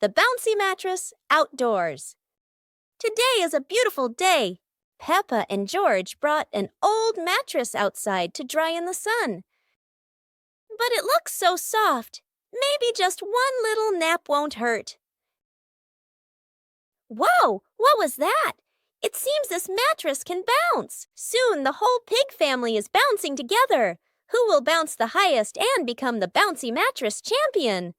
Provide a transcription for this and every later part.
the bouncy mattress outdoors. Today is a beautiful day. Peppa and George brought an old mattress outside to dry in the sun. But it looks so soft. Maybe just one little nap won't hurt. Whoa! What was that? It seems this mattress can bounce. Soon the whole pig family is bouncing together. Who will bounce the highest and become the bouncy mattress champion?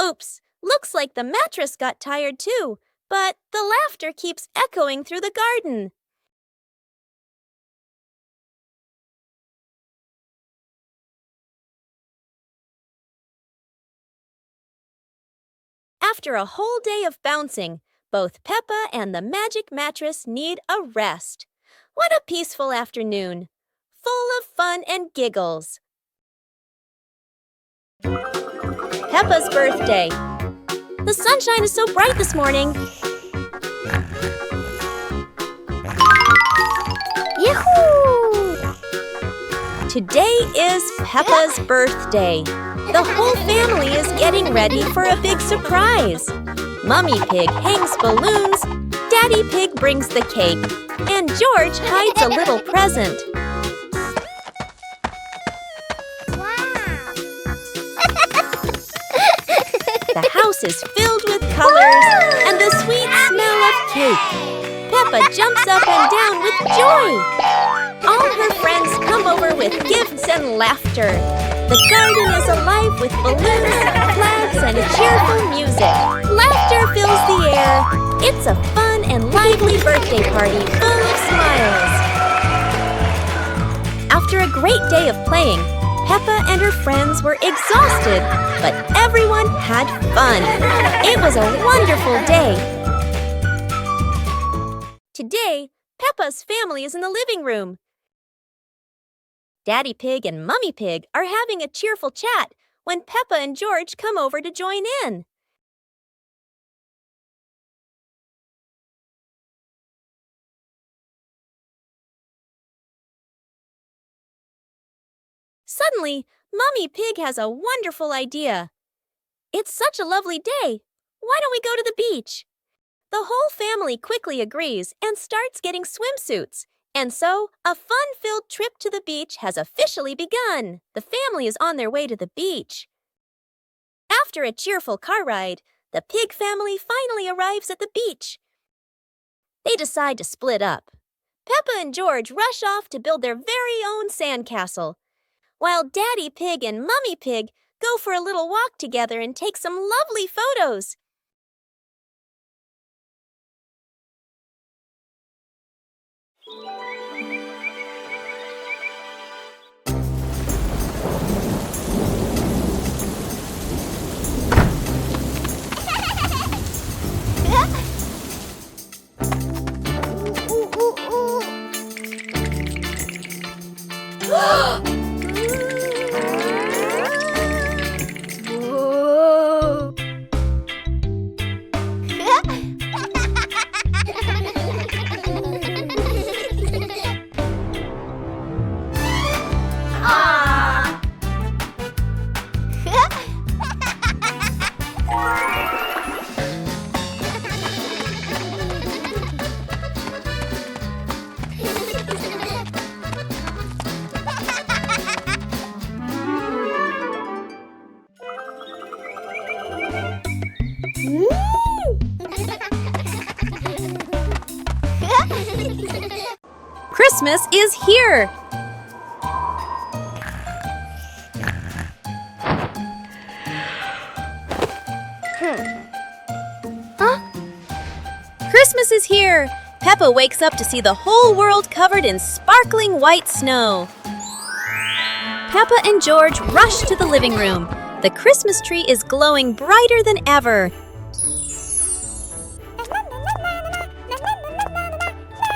Oops, looks like the mattress got tired too, but the laughter keeps echoing through the garden. After a whole day of bouncing, both Peppa and the magic mattress need a rest. What a peaceful afternoon, full of fun and giggles. Peppa's birthday. The sunshine is so bright this morning. Yahoo! Today is Peppa's birthday. The whole family is getting ready for a big surprise. Mummy Pig hangs balloons, Daddy Pig brings the cake, and George hides a little present. The house is filled with colors and the sweet smell of cake. Peppa jumps up and down with joy. All her friends come over with gifts and laughter. The garden is alive with balloons, flags, and cheerful music. Laughter fills the air. It's a fun and lively birthday party full of smiles. After a great day of playing, Peppa and her friends were exhausted, but everyone had fun. It was a wonderful day. Today, Peppa's family is in the living room. Daddy Pig and Mummy Pig are having a cheerful chat when Peppa and George come over to join in. Suddenly, Mummy Pig has a wonderful idea. It's such a lovely day. Why don't we go to the beach? The whole family quickly agrees and starts getting swimsuits. And so, a fun-filled trip to the beach has officially begun. The family is on their way to the beach. After a cheerful car ride, the pig family finally arrives at the beach. They decide to split up. Peppa and George rush off to build their very own sandcastle, while Daddy Pig and Mummy Pig go for a little walk together and take some lovely photos. Christmas is here! Christmas is here! Peppa wakes up to see the whole world covered in sparkling white snow. Peppa and George rush to the living room. The Christmas tree is glowing brighter than ever.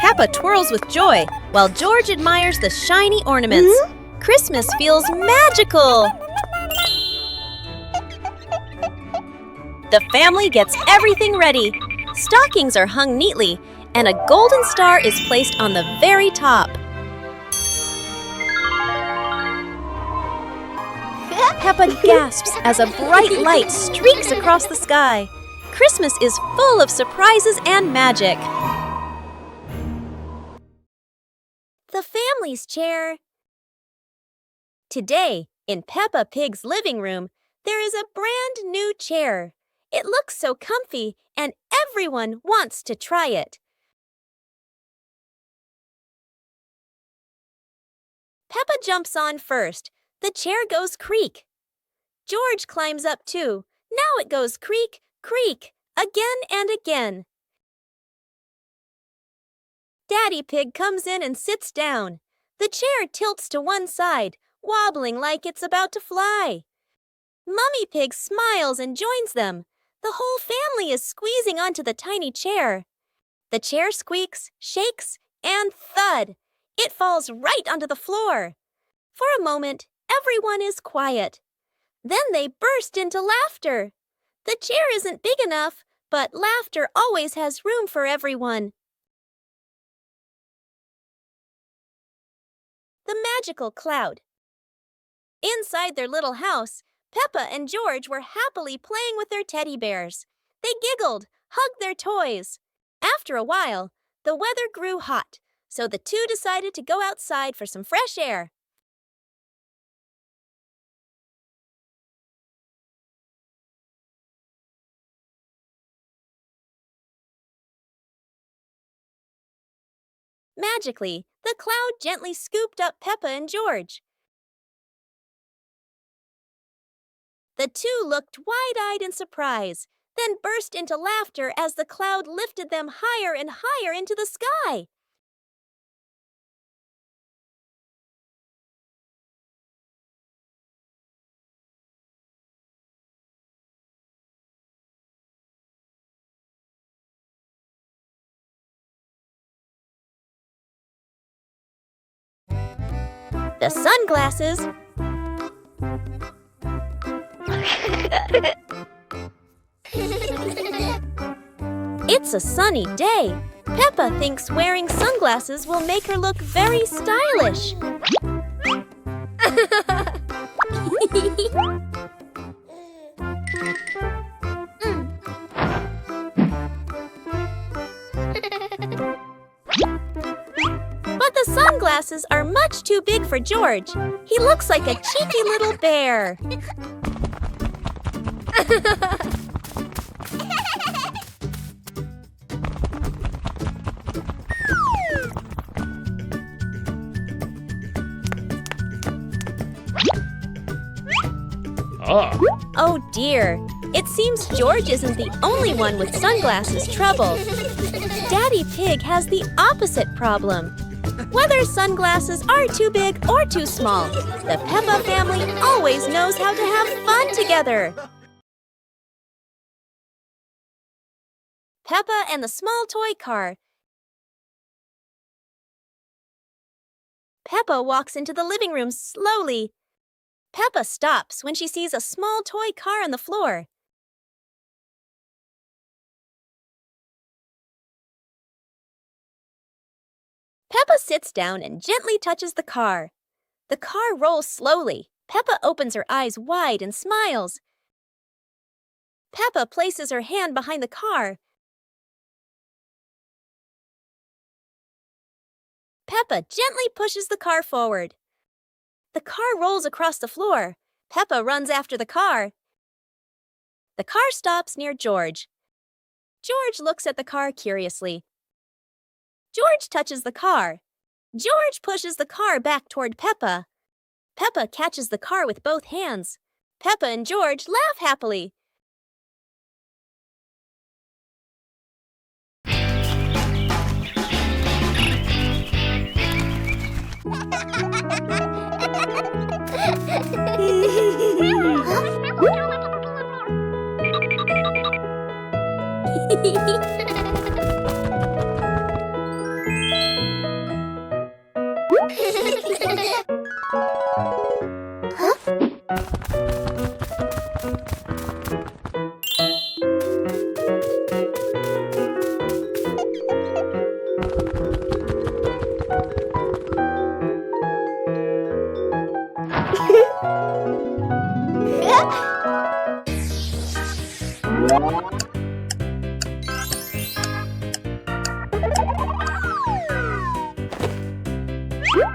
Peppa twirls with joy, while George admires the shiny ornaments. Christmas feels magical! The family gets everything ready. Stockings are hung neatly, and a golden star is placed on the very top. Peppa gasps as a bright light streaks across the sky. Christmas is full of surprises and magic. The family's chair. Today, in Peppa Pig's living room, there is a brand new chair. It looks so comfy, and everyone wants to try it. Peppa jumps on first. The chair goes creak. George climbs up too. Now it goes creak, creak, again and again. Daddy Pig comes in and sits down. The chair tilts to one side, wobbling like it's about to fly. Mummy Pig smiles and joins them. The whole family is squeezing onto the tiny chair. The chair squeaks, shakes, and thud! It falls right onto the floor. For a moment, everyone is quiet. Then they burst into laughter. The chair isn't big enough, but laughter always has room for everyone. The magical cloud. Inside their little house, Peppa and George were happily playing with their teddy bears. They giggled, hugged their toys. After a while, the weather grew hot, so the two decided to go outside for some fresh air. Magically, the cloud gently scooped up Peppa and George. The two looked wide-eyed in surprise, then burst into laughter as the cloud lifted them higher and higher into the sky. The sunglasses. It's a sunny day. Peppa thinks wearing sunglasses will make her look very stylish. But the sunglasses are much too big for George. He looks like a cheeky little bear. Oh dear, it seems George isn't the only one with sunglasses trouble. Daddy Pig has the opposite problem. Whether sunglasses are too big or too small, the Peppa family always knows how to have fun together. Peppa and the small toy car. Peppa walks into the living room slowly. Peppa stops when she sees a small toy car on the floor. Peppa sits down and gently touches the car. The car rolls slowly. Peppa opens her eyes wide and smiles. Peppa places her hand behind the car. Peppa gently pushes the car forward. The car rolls across the floor. Peppa runs after the car. The car stops near George. George looks at the car curiously. George touches the car. George pushes the car back toward Peppa. Peppa catches the car with both hands. Peppa and George laugh happily. Peppa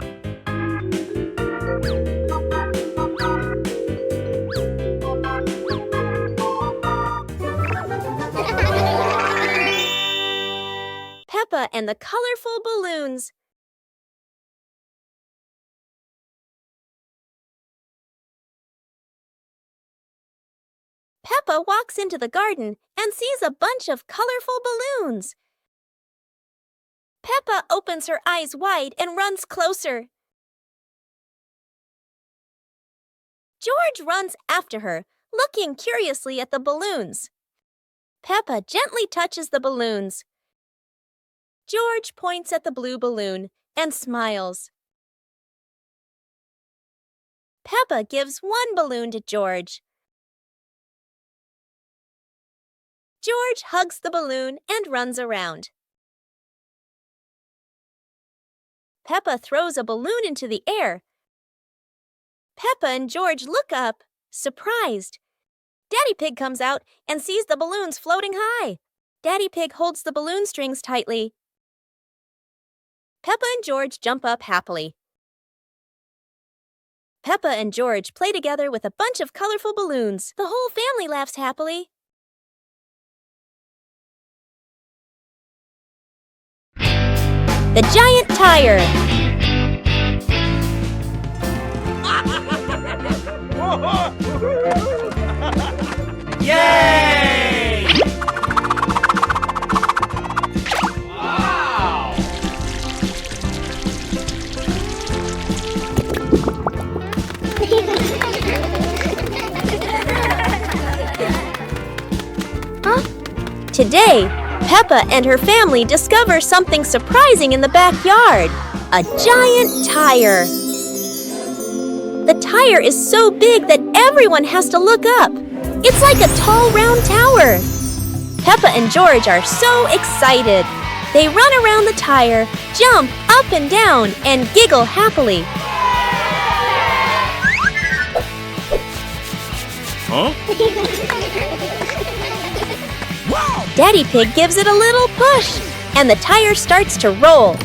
and the colorful balloons. Peppa walks into the garden and sees a bunch of colorful balloons. Peppa opens her eyes wide and runs closer. George runs after her, looking curiously at the balloons. Peppa gently touches the balloons. George points at the blue balloon and smiles. Peppa gives one balloon to George. George hugs the balloon and runs around. Peppa throws a balloon into the air. Peppa and George look up, surprised. Daddy Pig comes out and sees the balloons floating high. Daddy Pig holds the balloon strings tightly. Peppa and George jump up happily. Peppa and George play together with a bunch of colorful balloons. The whole family laughs happily. The giant tire. Yay! Wow! Today, Peppa and her family discover something surprising in the backyard. A giant tire. The tire is so big that everyone has to look up. It's like a tall, round tower. Peppa and George are so excited. They run around the tire, jump up and down, and giggle happily. Huh? Daddy Pig gives it a little push, and the tire starts to roll.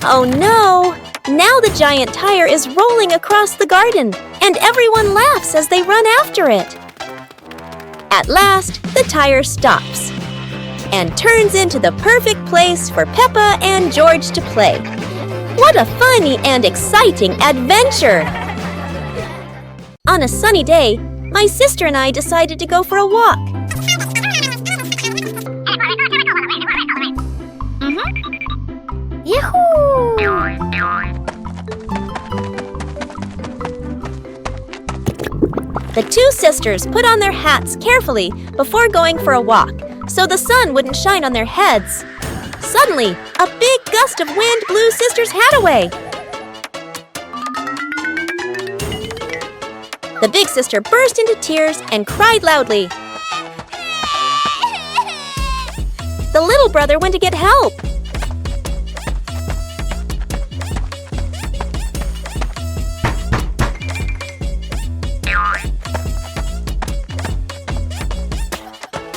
Oh no! Now the giant tire is rolling across the garden, and everyone laughs as they run after it. At last, the tire stops and turns into the perfect place for Peppa and George to play. What a funny and exciting adventure! On a sunny day, my sister and I decided to go for a walk. Yahoo! The two sisters put on their hats carefully before going for a walk, so the sun wouldn't shine on their heads. Suddenly, a big gust of wind blew Sister's hat away. The big sister burst into tears and cried loudly. The little brother went to get help.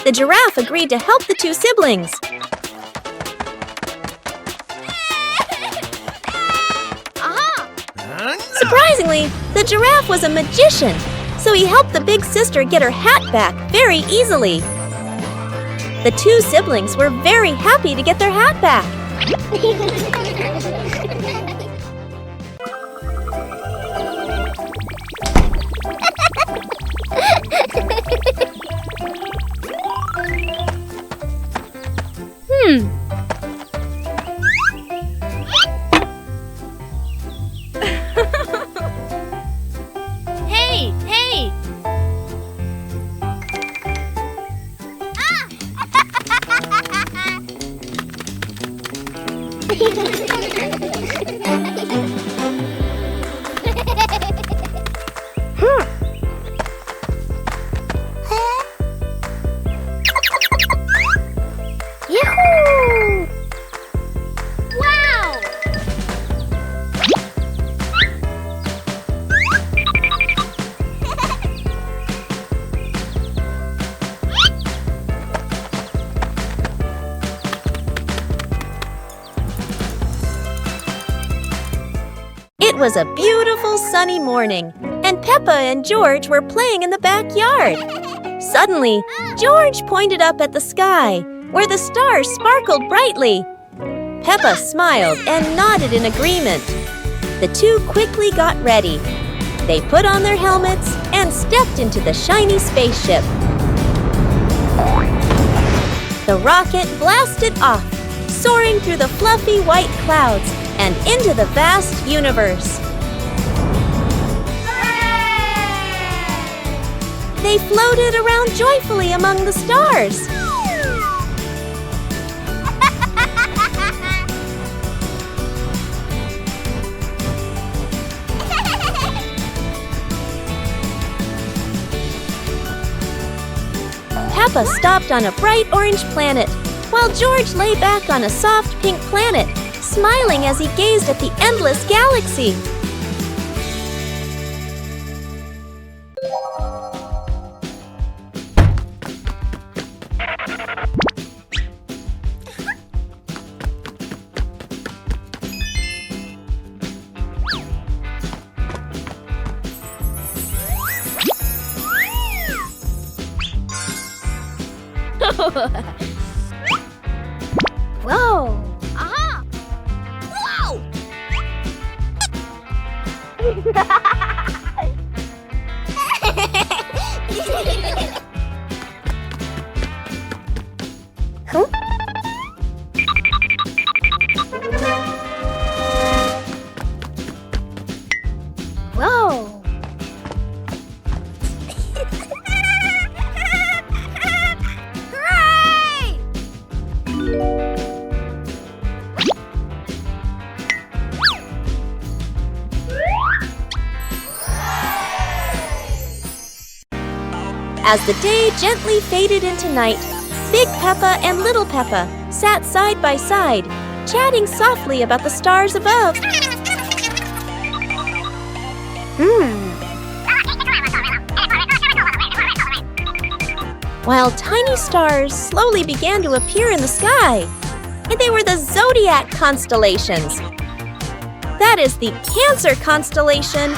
The giraffe agreed to help the two siblings. Surprisingly, the giraffe was a magician, so he helped the big sister get her hat back very easily. The two siblings were very happy to get their hat back. Hey! Yahoo! Wow! It was a beautiful sunny morning, and Peppa and George were playing in the backyard. Suddenly, George pointed up at the sky, where the stars sparkled brightly. Peppa smiled and nodded in agreement. The two quickly got ready. They put on their helmets and stepped into the shiny spaceship. The rocket blasted off, soaring through the fluffy white clouds and into the vast universe. They floated around joyfully among the stars. Peppa stopped on a bright orange planet, while George lay back on a soft pink planet, smiling as he gazed at the endless galaxy. Whoa! Aha! Whoa! Huh? Whoa! As the day gently faded into night, Big Peppa and Little Peppa sat side by side, chatting softly about the stars above. While tiny stars slowly began to appear in the sky, and they were the zodiac constellations. That is the Cancer constellation,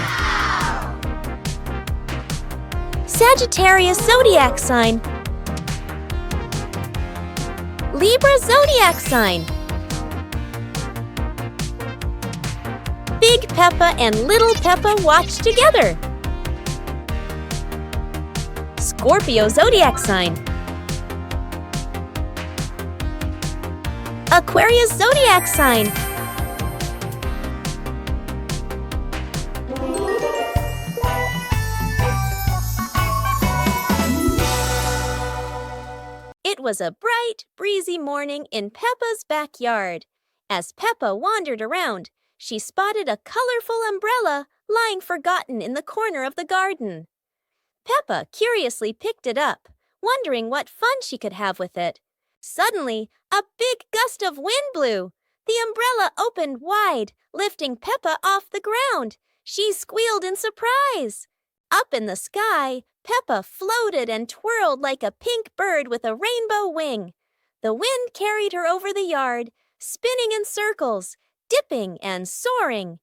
Sagittarius zodiac sign, Libra zodiac sign. Big Peppa and Little Peppa watched together. Scorpio zodiac sign, Aquarius zodiac sign, It was a bright, breezy morning in Peppa's backyard. As Peppa wandered around, she spotted a colorful umbrella lying forgotten in the corner of the garden. Peppa curiously picked it up, wondering what fun she could have with it. Suddenly, a big gust of wind blew. The umbrella opened wide, lifting Peppa off the ground. She squealed in surprise. Up in the sky, Peppa floated and twirled like a pink bird with a rainbow wing. The wind carried her over the yard, spinning in circles, dipping and soaring.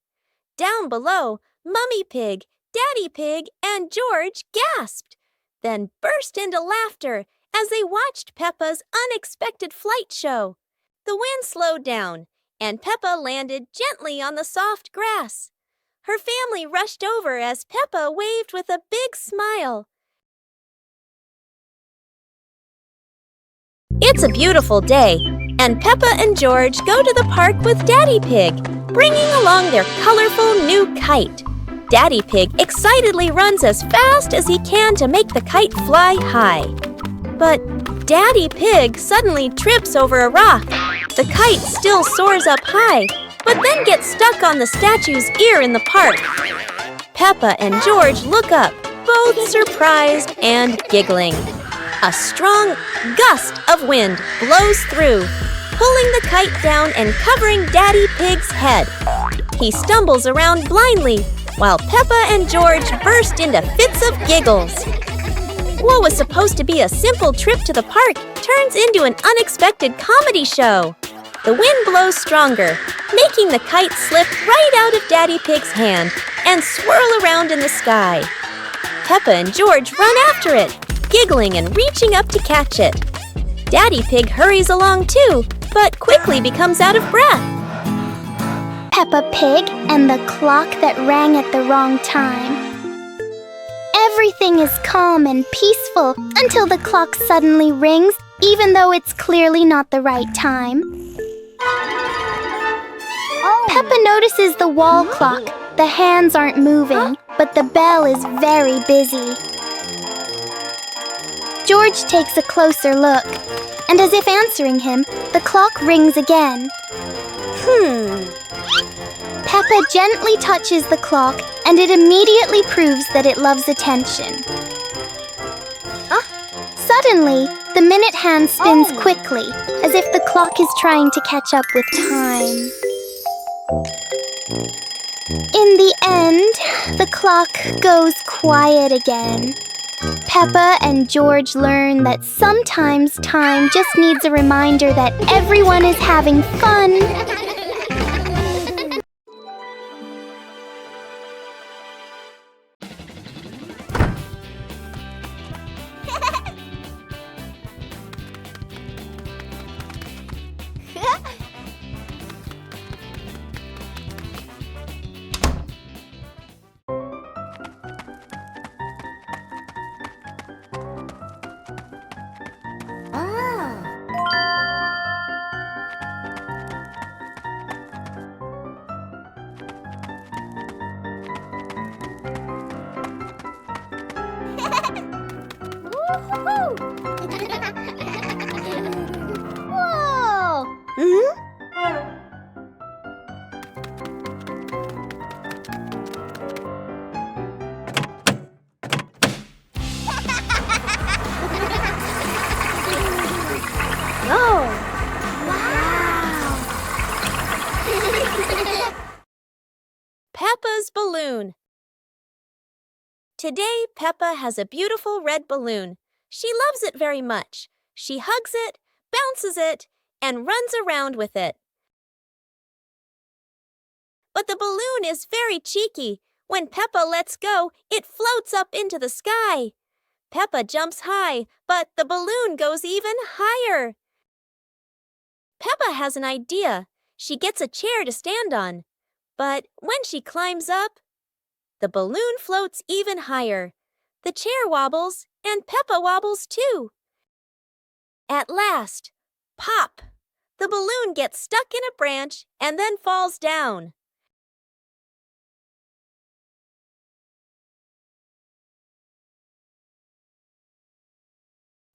Down below, Mummy Pig, Daddy Pig, and George gasped, then burst into laughter as they watched Peppa's unexpected flight show. The wind slowed down, and Peppa landed gently on the soft grass. Her family rushed over as Peppa waved with a big smile. It's a beautiful day, and Peppa and George go to the park with Daddy Pig, bringing along their colorful new kite. Daddy Pig excitedly runs as fast as he can to make the kite fly high. But Daddy Pig suddenly trips over a rock. The kite still soars up high, but then gets stuck on the statue's ear in the park. Peppa and George look up, both surprised and giggling. A strong gust of wind blows through, pulling the kite down and covering Daddy Pig's head. He stumbles around blindly, while Peppa and George burst into fits of giggles. What was supposed to be a simple trip to the park turns into an unexpected comedy show. The wind blows stronger, making the kite slip right out of Daddy Pig's hand and swirl around in the sky. Peppa and George run after it, giggling and reaching up to catch it. Daddy Pig hurries along too, but quickly becomes out of breath. Peppa Pig and the clock that rang at the wrong time. Everything is calm and peaceful until the clock suddenly rings, even though it's clearly not the right time. Peppa notices the wall clock. The hands aren't moving, but the bell is very busy. George takes a closer look, and as if answering him, the clock rings again. Peppa gently touches the clock, and it immediately proves that it loves attention. Suddenly, the minute hand spins quickly, as if the clock is trying to catch up with time. In the end, the clock goes quiet again. Peppa and George learn that sometimes time just needs a reminder that everyone is having fun. Peppa's balloon. Today, Peppa has a beautiful red balloon. She loves it very much. She hugs it, bounces it, and runs around with it. But the balloon is very cheeky. When Peppa lets go, it floats up into the sky. Peppa jumps high, but the balloon goes even higher. Peppa has an idea. She gets a chair to stand on. But when she climbs up, the balloon floats even higher. The chair wobbles, and Peppa wobbles too. At last, pop! The balloon gets stuck in a branch and then falls down.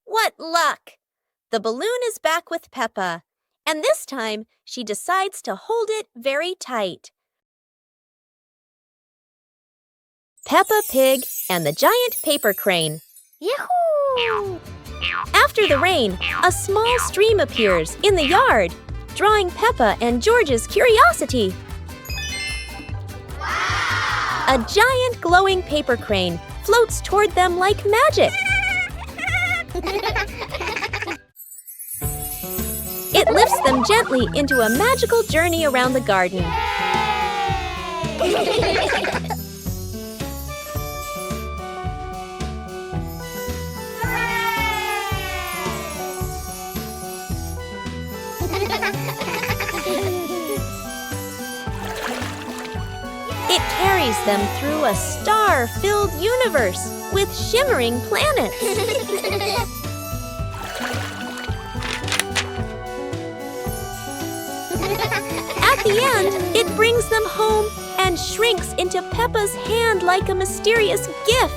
What luck! The balloon is back with Peppa, and this time she decides to hold it very tight. Peppa Pig and the giant paper crane. Yahoo! After the rain, a small stream appears in the yard, drawing Peppa and George's curiosity. Wow! A giant glowing paper crane floats toward them like magic. It lifts them gently into a magical journey around the garden. It carries them through a star-filled universe with shimmering planets. At the end, it brings them home and shrinks into Peppa's hand like a mysterious gift.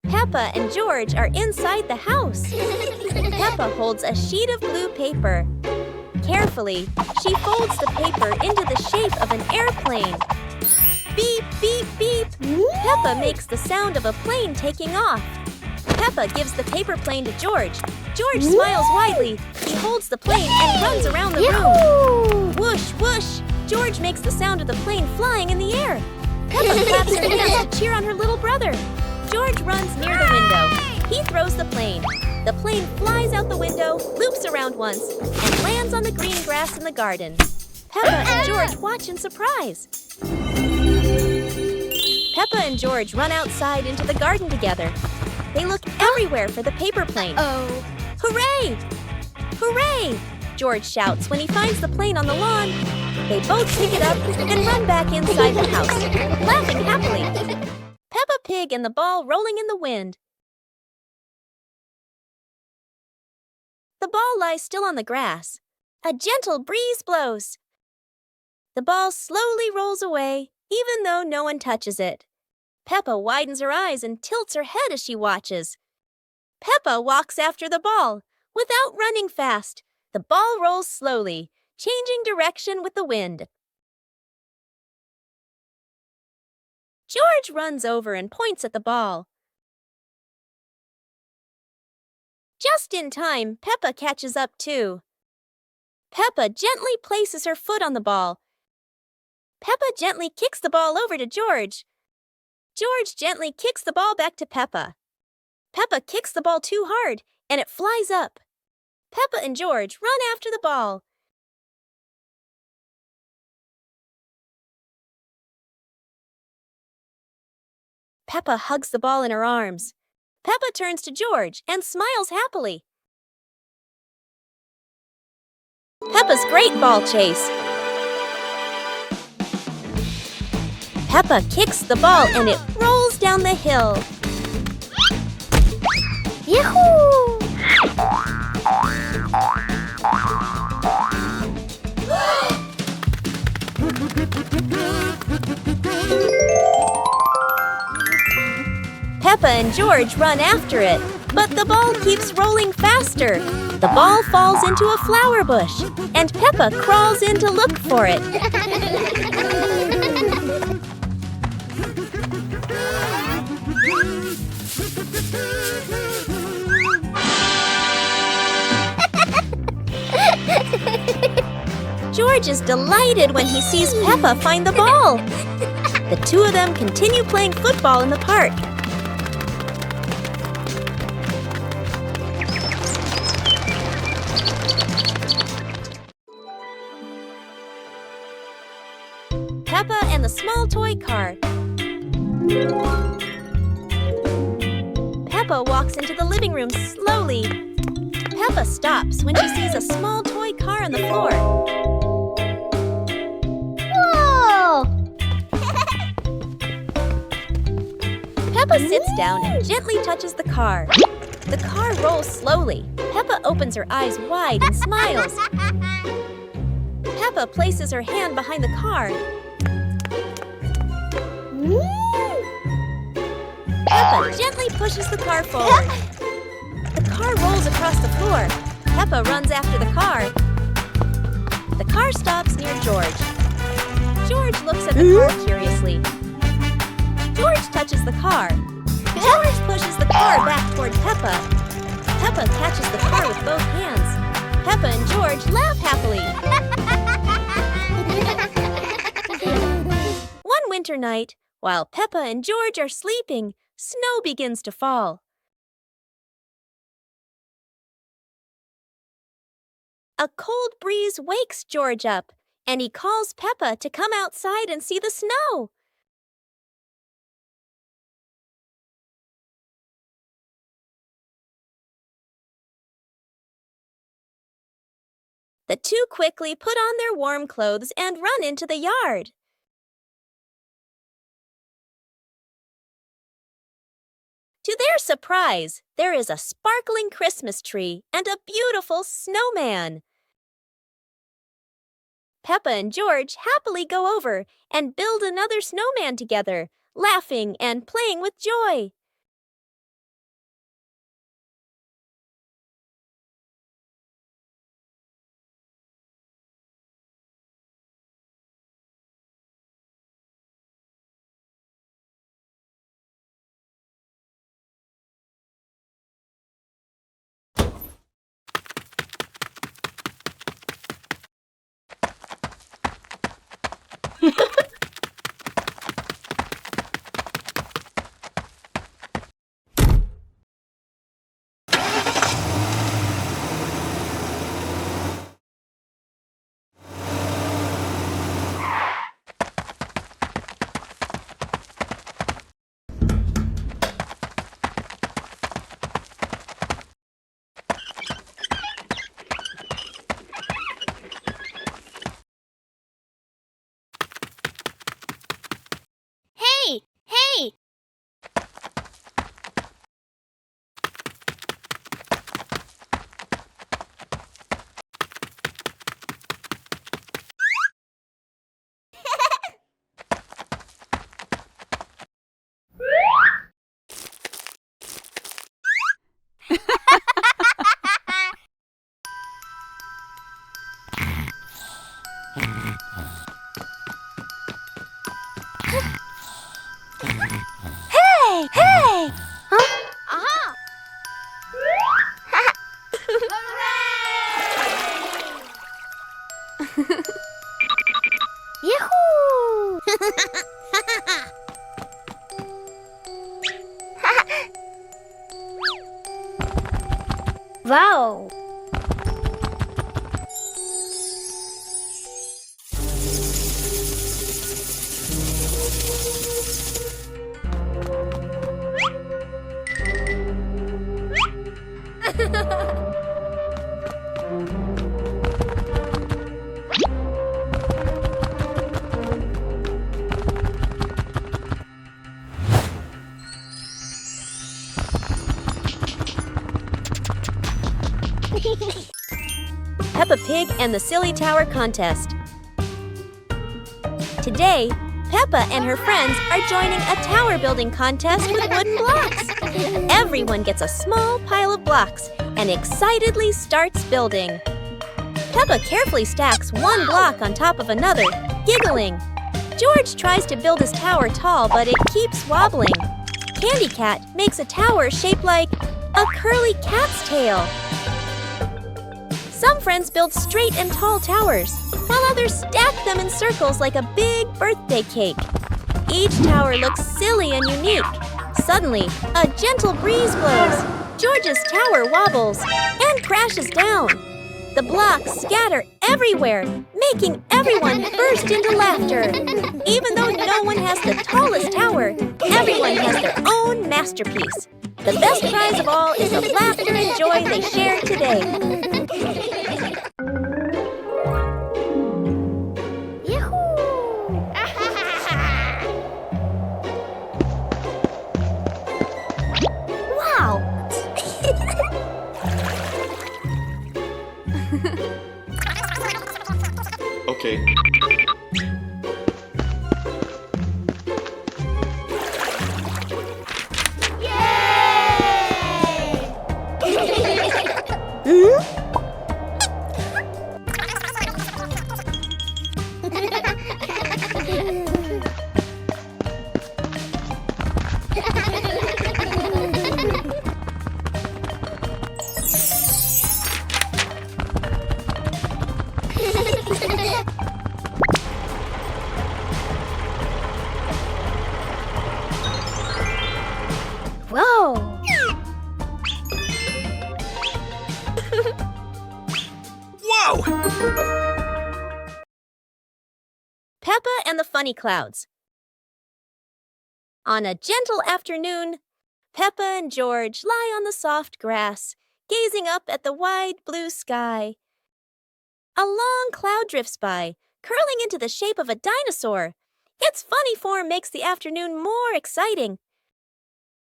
Peppa and George are inside the house. Peppa holds a sheet of blue paper. Carefully, she folds the paper into the shape of an airplane. Beep, beep, beep! Peppa makes the sound of a plane taking off. Peppa gives the paper plane to George. George smiles widely. He holds the plane and runs around the room. Whoosh, whoosh! George makes the sound of the plane flying in the air. Peppa claps her hands to cheer on her little brother. George runs near the window. He throws the plane. The plane flies out the window, loops around once, and lands on the green grass in the garden. Peppa and George watch in surprise. Peppa and George run outside into the garden together. They look everywhere for the paper plane. Oh. Hooray! Hooray! George shouts when he finds the plane on the lawn. They both pick it up and run back inside the house, laughing happily. Peppa Pig and the ball rolling in the wind. The ball lies still on the grass. A gentle breeze blows. The ball slowly rolls away, even though no one touches it. Peppa widens her eyes and tilts her head as she watches. Peppa walks after the ball. Without running fast, the ball rolls slowly, changing direction with the wind. George runs over and points at the ball. Just in time, Peppa catches up too. Peppa gently places her foot on the ball. Peppa gently kicks the ball over to George. George gently kicks the ball back to Peppa. Peppa kicks the ball too hard, and it flies up. Peppa and George run after the ball. Peppa hugs the ball in her arms. Peppa turns to George and smiles happily. Peppa's great ball chase. Peppa kicks the ball and it rolls down the hill. Yahoo! Peppa and George run after it, but the ball keeps rolling faster. The ball falls into a flower bush, and Peppa crawls in to look for it. George is delighted when he sees Peppa find the ball. The two of them continue playing football in the park. Peppa and the small toy car. Peppa walks into the living room slowly. Peppa stops when she sees a small toy car on the floor. Whoa! Peppa sits down and gently touches the car. The car rolls slowly. Peppa opens her eyes wide and smiles. Peppa places her hand behind the car. Peppa gently pushes the car forward. The car rolls across the floor. Peppa runs after the car. The car stops near George. George looks at the car curiously. George touches the car. George pushes the car back toward Peppa. Peppa catches the car with both hands. Peppa and George laugh happily. One winter night, while Peppa and George are sleeping, snow begins to fall. A cold breeze wakes George up, and he calls Peppa to come outside and see the snow. The two quickly put on their warm clothes and run into the yard. To their surprise, there is a sparkling Christmas tree and a beautiful snowman. Peppa and George happily go over and build another snowman together, laughing and playing with joy. Hey! Hey! Huh? Aha! Yahoo! Wow! Peppa Pig and the Silly Tower Contest. Today, Peppa and her friends are joining a tower building contest with wooden blocks. Everyone gets a small pile of blocks and excitedly starts building. Peppa carefully stacks one block on top of another, giggling. George tries to build his tower tall, but it keeps wobbling. Candy Cat makes a tower shaped like a curly cat's tail. Some friends build straight and tall towers, while others stack them in circles like a big birthday cake. Each tower looks silly and unique. Suddenly, a gentle breeze blows. George's tower wobbles and crashes down. The blocks scatter everywhere, making everyone burst into laughter. Even though no one has the tallest tower, everyone has their own masterpiece. The best prize of all is the laughter and joy they shared today. Wow! Okay. Whoa! Whoa! Peppa and the Funny Clouds. On a gentle afternoon, Peppa and George lie on the soft grass, gazing up at the wide blue sky. A long cloud drifts by, curling into the shape of a dinosaur. Its funny form makes the afternoon more exciting.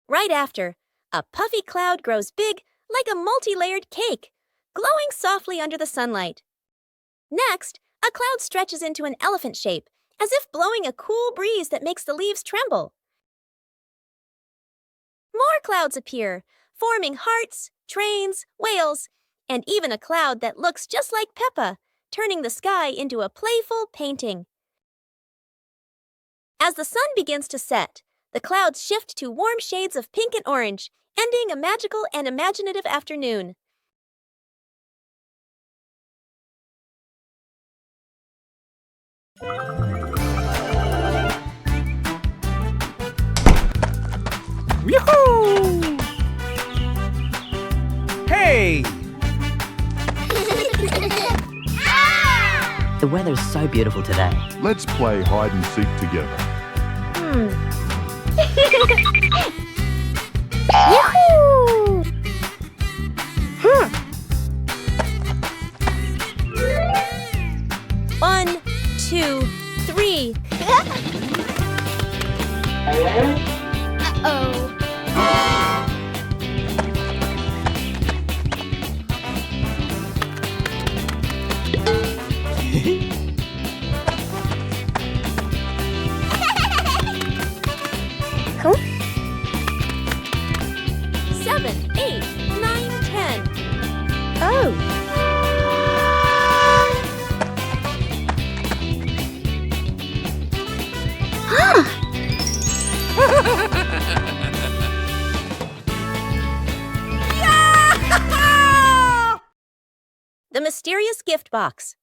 Right after, a puffy cloud grows big like a multi-layered cake, glowing softly under the sunlight. Next, a cloud stretches into an elephant shape, as if blowing a cool breeze that makes the leaves tremble. More clouds appear, forming hearts, trains, whales, and even a cloud that looks just like Peppa, turning the sky into a playful painting. As the sun begins to set, the clouds shift to warm shades of pink and orange, ending a magical and imaginative afternoon. Yoo-hoo! Hey! The weather's so beautiful today. Let's play hide and seek together. Yahoo! One, two, three. Uh-oh. Huh? 7, 8, 9, 10. Oh. The Mysterious Gift Box.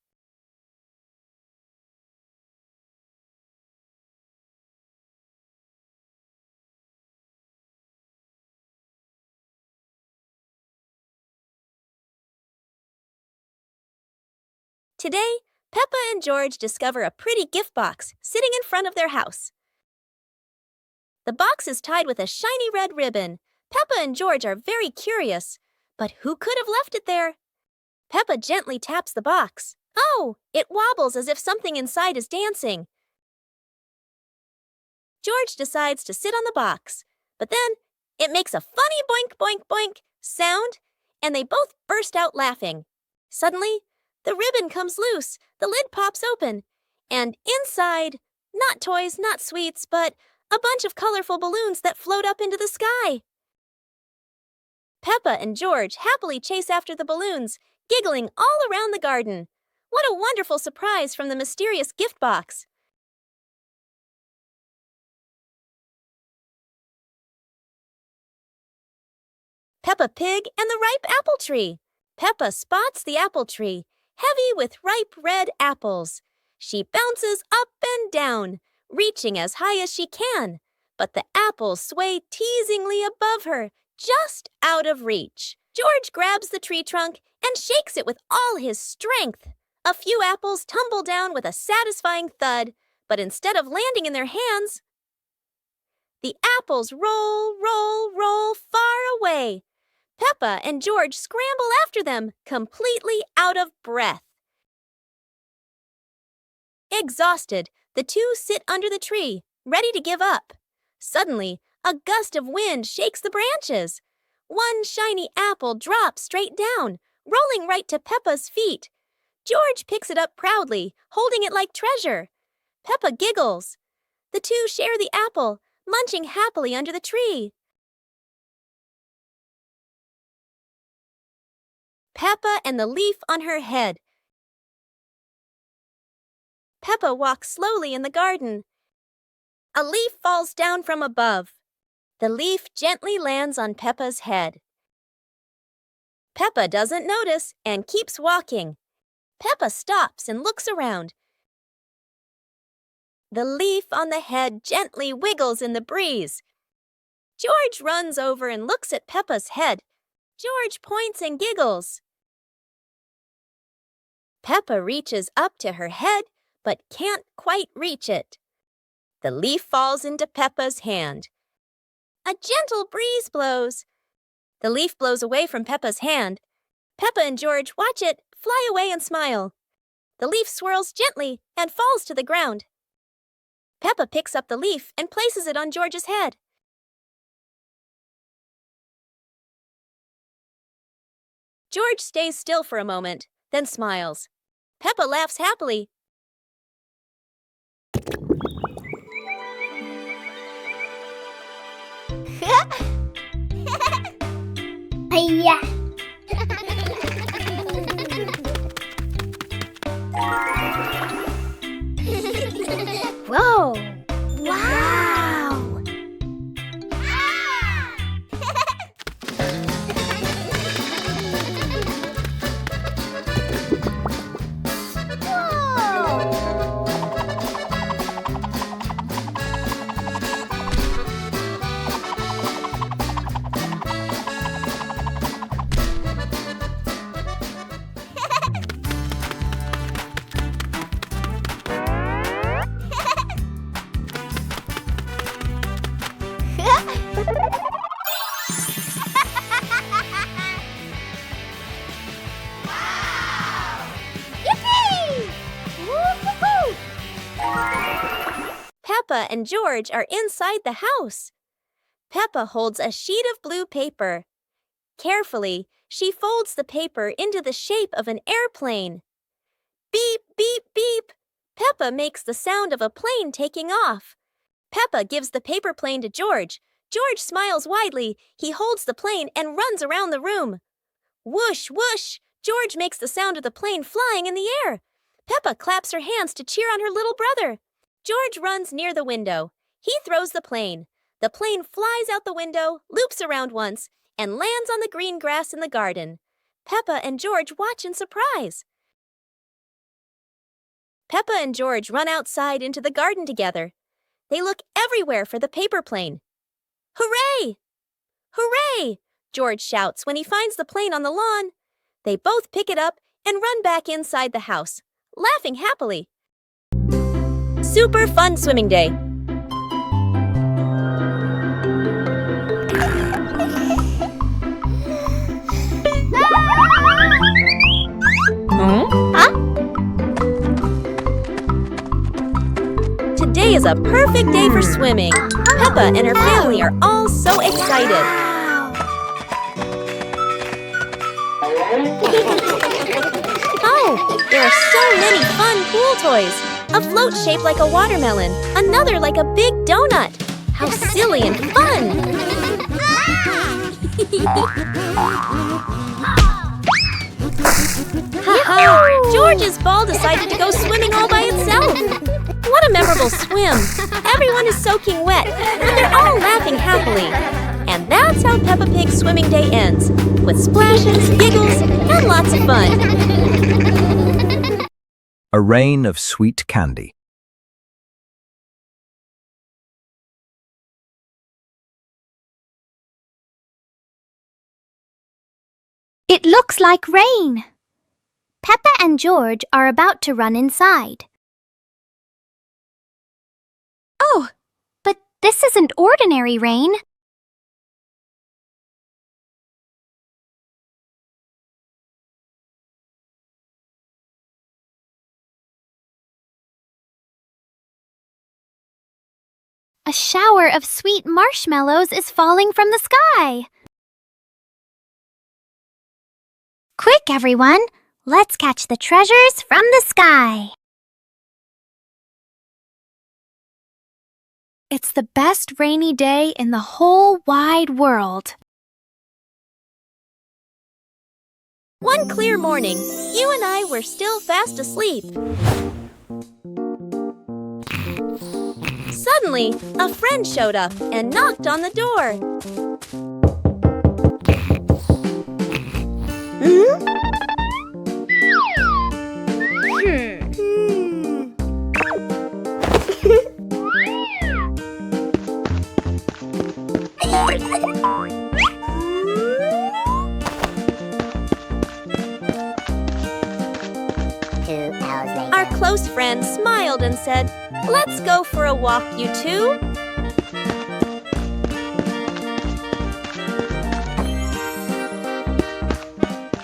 Today, Peppa and George discover a pretty gift box sitting in front of their house. The box is tied with a shiny red ribbon. Peppa and George are very curious, but who could have left it there? Peppa gently taps the box. Oh, it wobbles as if something inside is dancing. George decides to sit on the box, but then it makes a funny boink, boink, boink sound, and they both burst out laughing. Suddenly, the ribbon comes loose, the lid pops open, and inside, not toys, not sweets, but a bunch of colorful balloons that float up into the sky. Peppa and George happily chase after the balloons, giggling all around the garden. What a wonderful surprise from the mysterious gift box! Peppa Pig and the Ripe Apple Tree. Peppa spots the apple tree, heavy with ripe red apples. She bounces up and down, reaching as high as she can, but the apples sway teasingly above her, just out of reach. George grabs the tree trunk and shakes it with all his strength. A few apples tumble down with a satisfying thud, but instead of landing in their hands, the apples roll, roll, roll far away. Peppa and George scramble after them, completely out of breath. Exhausted, the two sit under the tree, ready to give up. Suddenly, a gust of wind shakes the branches. One shiny apple drops straight down, rolling right to Peppa's feet. George picks it up proudly, holding it like treasure. Peppa giggles. The two share the apple, munching happily under the tree. Peppa and the leaf on her head. Peppa walks slowly in the garden. A leaf falls down from above. The leaf gently lands on Peppa's head. Peppa doesn't notice and keeps walking. Peppa stops and looks around. The leaf on the head gently wiggles in the breeze. George runs over and looks at Peppa's head. George points and giggles. Peppa reaches up to her head, but can't quite reach it. The leaf falls into Peppa's hand. A gentle breeze blows. The leaf blows away from Peppa's hand. Peppa and George watch it fly away and smile. The leaf swirls gently and falls to the ground. Peppa picks up the leaf and places it on George's head. George stays still for a moment, then smiles. Peppa laughs happily. Yeah. Whoa! Wow! Peppa and George are inside the house. Peppa holds a sheet of blue paper. Carefully, she folds the paper into the shape of an airplane. Beep, beep, beep. Peppa makes the sound of a plane taking off. Peppa gives the paper plane to George. George smiles widely. He holds the plane and runs around the room. Whoosh, whoosh. George makes the sound of the plane flying in the air. Peppa claps her hands to cheer on her little brother. George runs near the window. He throws the plane. The plane flies out the window, loops around once, and lands on the green grass in the garden. Peppa and George watch in surprise. Peppa and George run outside into the garden together. They look everywhere for the paper plane. Hooray! Hooray! George shouts when he finds the plane on the lawn. They both pick it up and run back inside the house, laughing happily. Super fun swimming day. Today is a perfect day for swimming. Peppa and her family are all so excited. Oh, there are so many fun pool toys. A float shaped like a watermelon, another like a big donut. How silly and fun! Haha! George's ball decided to go swimming all by itself. What a memorable swim! Everyone is soaking wet, but they're all laughing happily. And that's how Peppa Pig's swimming day ends, with splashes, giggles, and lots of fun. A rain of sweet candy. It looks like rain. Peppa and George are about to run inside. Oh, but this isn't ordinary rain. A shower of sweet marshmallows is falling from the sky. Quick, everyone! Let's catch the treasures from the sky. It's the best rainy day in the whole wide world. One clear morning, you and I were still fast asleep. Suddenly, a friend showed up and knocked on the door. Our close friend smiled and said, "Let's go for a walk, you two."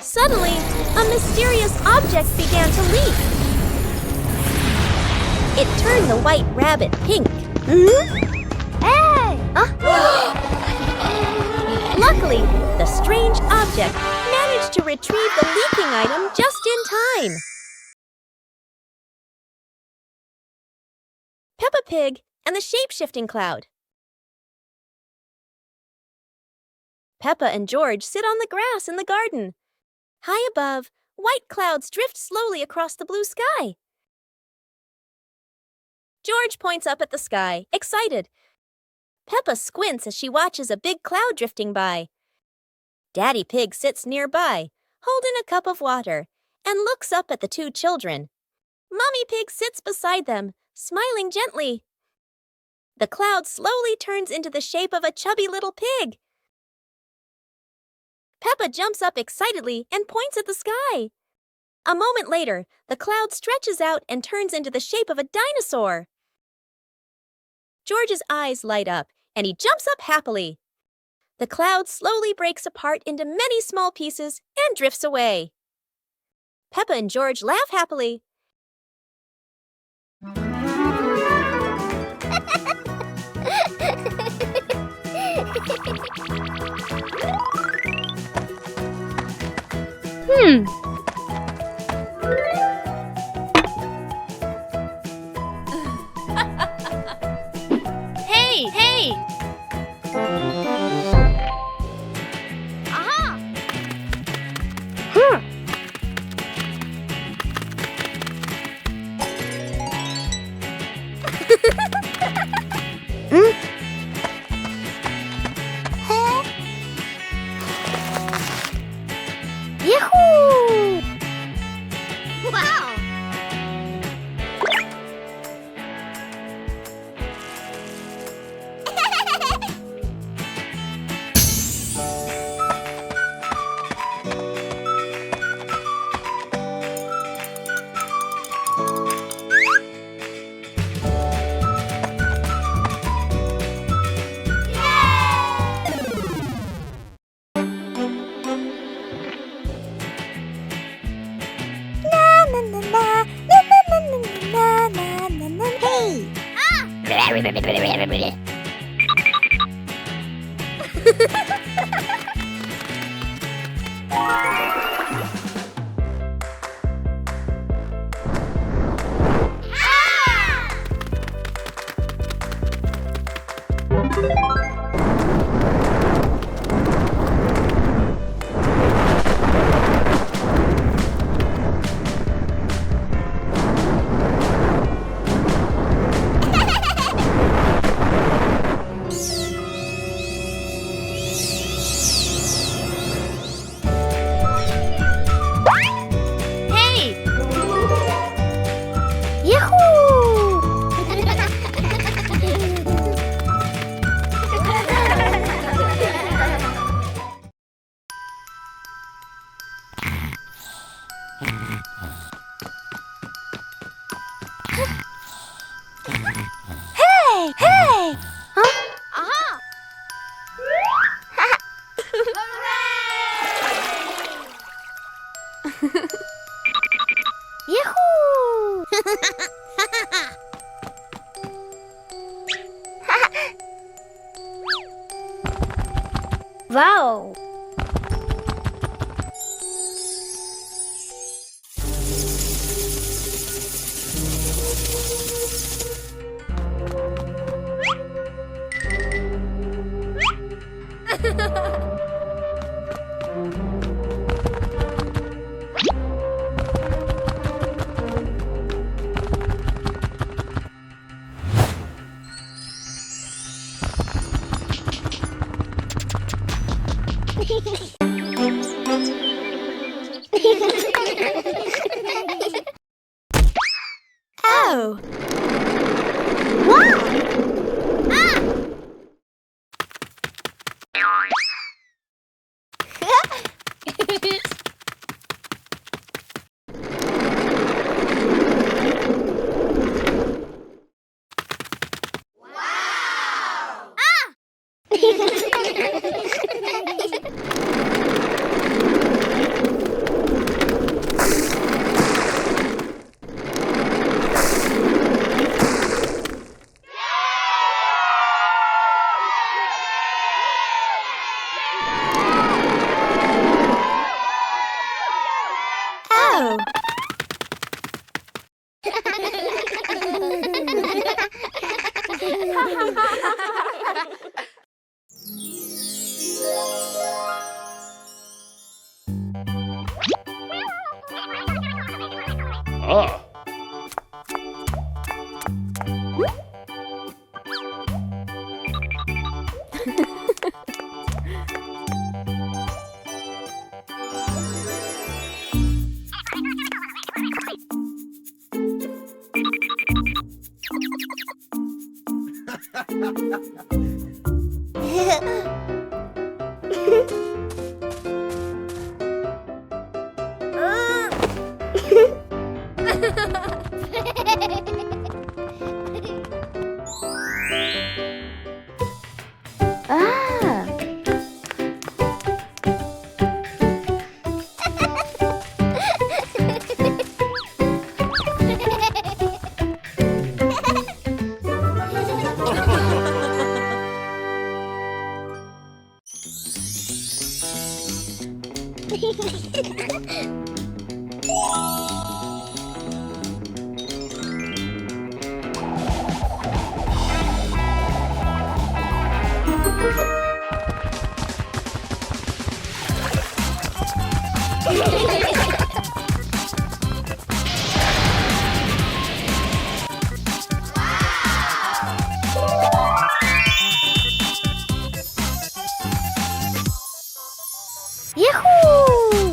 Suddenly, a mysterious object began to leak. It turned the white rabbit pink. Hey! Luckily, the strange object managed to retrieve the leaking item just in time. Peppa Pig and the shape-shifting cloud. Peppa and George sit on the grass in the garden. High above, white clouds drift slowly across the blue sky. George points up at the sky, excited. Peppa squints as she watches a big cloud drifting by. Daddy Pig sits nearby, holding a cup of water, and looks up at the two children. Mommy Pig sits beside them, smiling gently. The cloud slowly turns into the shape of a chubby little pig. Peppa jumps up excitedly and points at the sky. A moment later, the cloud stretches out and turns into the shape of a dinosaur. George's eyes light up, and he jumps up happily. The cloud slowly breaks apart into many small pieces and drifts away. Peppa and George laugh happily. Hey! Aha! Yahoo! Hey! Yahoo! Hey! Hey! Huh? Aha! Yahoo! Wow! Oh! Oh! Ah. Ah! Yahoo!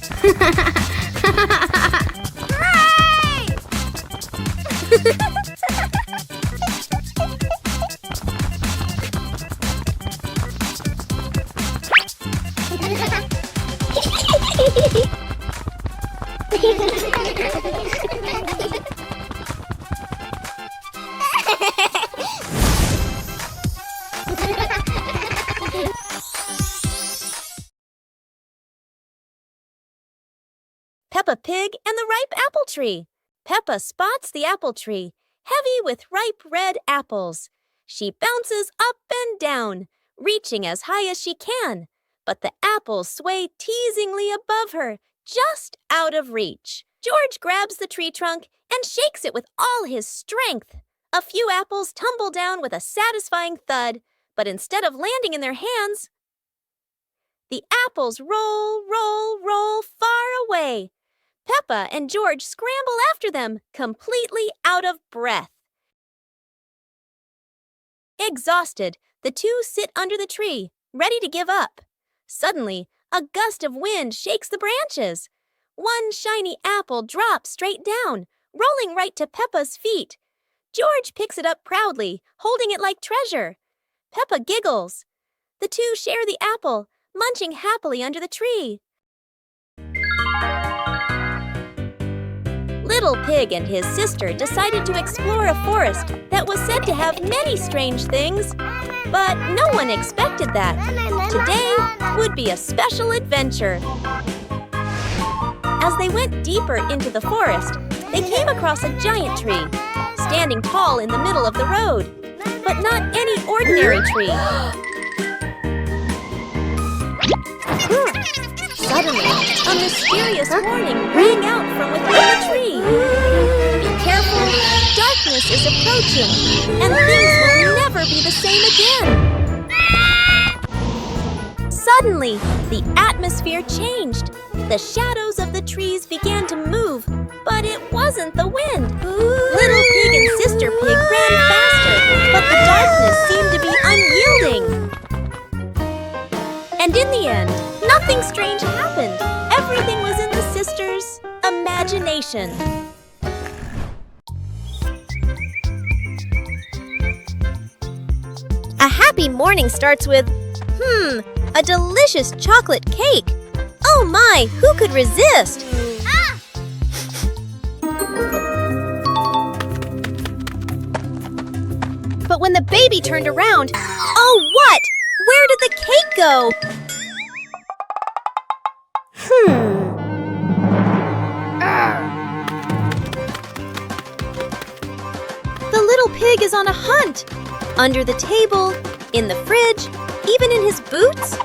Peppa Pig and the Ripe Apple Tree. Peppa spots the apple tree, heavy with ripe red apples. She bounces up and down, reaching as high as she can, but the apples sway teasingly above her, just out of reach. George grabs the tree trunk and shakes it with all his strength. A few apples tumble down with a satisfying thud, but instead of landing in their hands, the apples roll, roll, roll far away. Peppa and George scramble after them, completely out of breath. Exhausted, the two sit under the tree, ready to give up. Suddenly, a gust of wind shakes the branches. One shiny apple drops straight down, rolling right to Peppa's feet. George picks it up proudly, holding it like treasure. Peppa giggles. The two share the apple, munching happily under the tree. Little Pig and his sister decided to explore a forest that was said to have many strange things, but no one expected that. Today would be a special adventure. As they went deeper into the forest, they came across a giant tree, standing tall in the middle of the road. But not any ordinary tree. Suddenly, a mysterious warning rang out from within the tree. Be careful, darkness is approaching, and things will never be the same again. Suddenly, the atmosphere changed. The shadows of the trees began to move, but it wasn't the wind. Little Pig and Sister Pig ran faster, but the darkness seemed to be unyielding. And in the end, nothing strange happened. Everything was in the sisters' imagination. A happy morning starts with, a delicious chocolate cake. Oh my, who could resist? But when the baby turned around, oh what? Where did the cake go? The little pig is on a hunt. Under the table, in the fridge, even in his boots.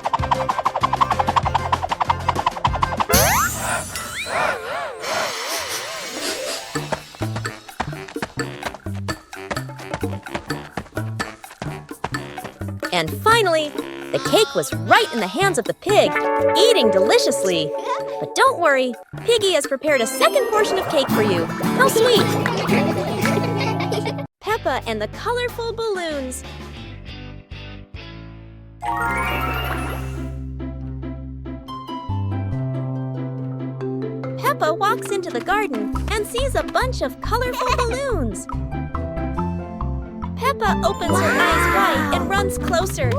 And finally, the cake was right in the hands of the pig, eating deliciously. But don't worry, Piggy has prepared a second portion of cake for you. How sweet! Peppa and the colorful balloons. Peppa walks into the garden and sees a bunch of colorful balloons. Peppa opens her eyes wide and runs closer.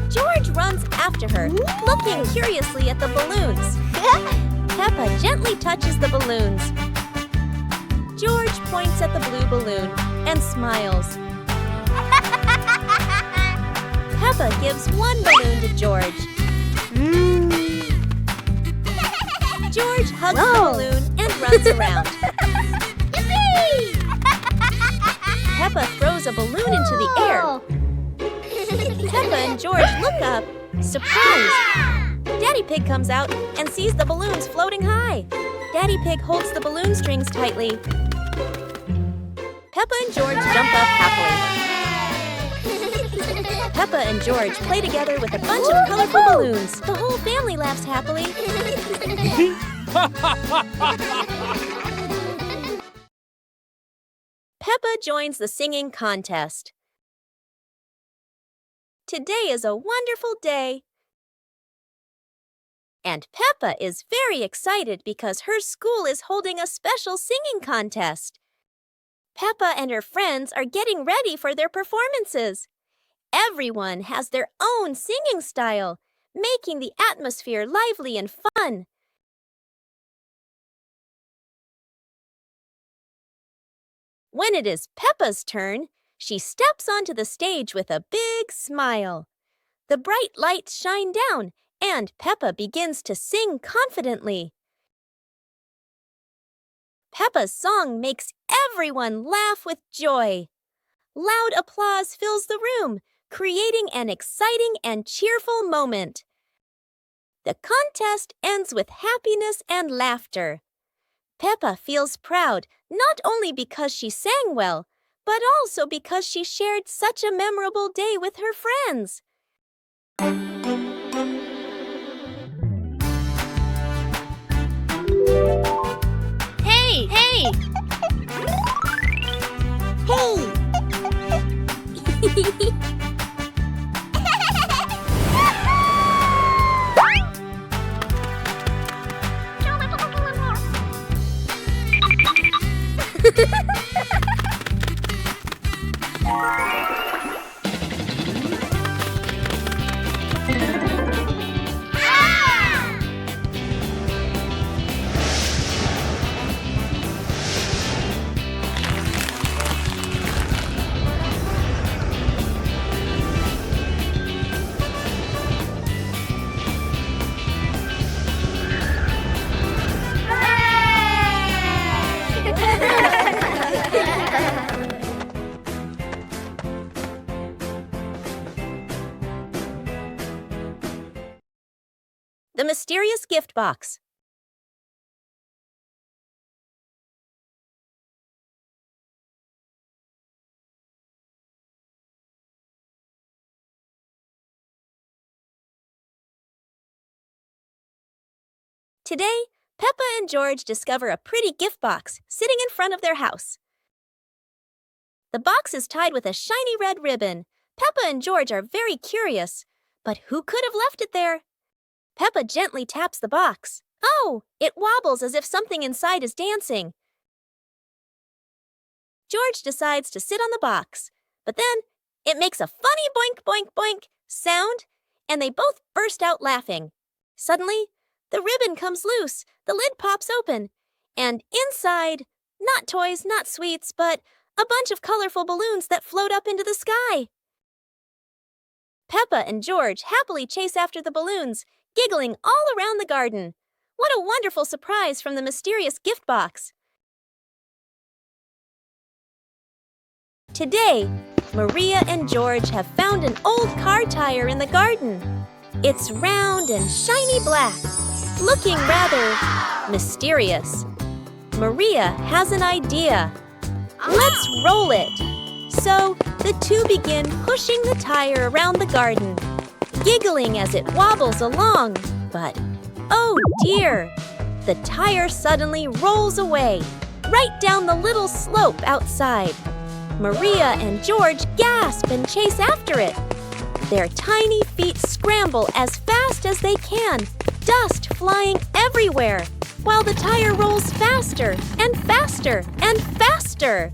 George runs after her, looking curiously at the balloons. Peppa gently touches the balloons. George points at the blue balloon and smiles. Peppa gives one balloon to George. George hugs the balloon and runs around. Peppa throws a balloon into the air. Peppa and George look up, surprised. Daddy Pig comes out and sees the balloons floating high. Daddy Pig holds the balloon strings tightly. Peppa and George jump up happily. Peppa and George play together with a bunch of colorful balloons. The whole family laughs happily. Peppa joins the singing contest. Today is a wonderful day. And Peppa is very excited because her school is holding a special singing contest. Peppa and her friends are getting ready for their performances. Everyone has their own singing style, making the atmosphere lively and fun. When it is Peppa's turn, she steps onto the stage with a big smile. The bright lights shine down, and Peppa begins to sing confidently. Peppa's song makes everyone laugh with joy. Loud applause fills the room, creating an exciting and cheerful moment. The contest ends with happiness and laughter. Peppa feels proud not only because she sang well, but also because she shared such a memorable day with her friends. Hey! Hey! Hey! The Mysterious Gift Box. Today, Peppa and George discover a pretty gift box sitting in front of their house. The box is tied with a shiny red ribbon. Peppa and George are very curious, but who could have left it there? Peppa gently taps the box. Oh, it wobbles as if something inside is dancing. George decides to sit on the box, but then it makes a funny boink, boink, boink sound, and they both burst out laughing. Suddenly, the ribbon comes loose, the lid pops open, and inside, not toys, not sweets, but a bunch of colorful balloons that float up into the sky. Peppa and George happily chase after the balloons, giggling all around the garden. What a wonderful surprise from the mysterious gift box. Today, Maria and George have found an old car tire in the garden. It's round and shiny black, looking rather mysterious. Maria has an idea. Let's roll it. So the two begin pushing the tire around the garden, giggling as it wobbles along. But, oh dear, the tire suddenly rolls away, right down the little slope outside. Maria and George gasp and chase after it. Their tiny feet scramble as fast as they can, dust flying everywhere, while the tire rolls faster and faster and faster.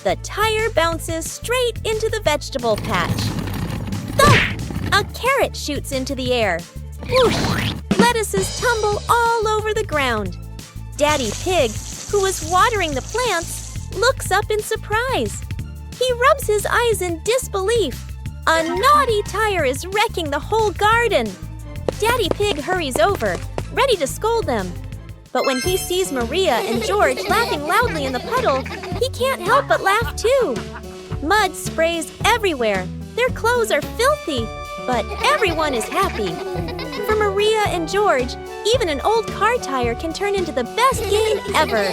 The tire bounces straight into the vegetable patch. Thump! A carrot shoots into the air. Whoosh! Lettuces tumble all over the ground. Daddy Pig, who was watering the plants, looks up in surprise. He rubs his eyes in disbelief. A naughty tire is wrecking the whole garden. Daddy Pig hurries over, ready to scold them. But when he sees Maria and George laughing loudly in the puddle, he can't help but laugh too. Mud sprays everywhere. Their clothes are filthy, but everyone is happy. For Maria and George, even an old car tire can turn into the best game ever.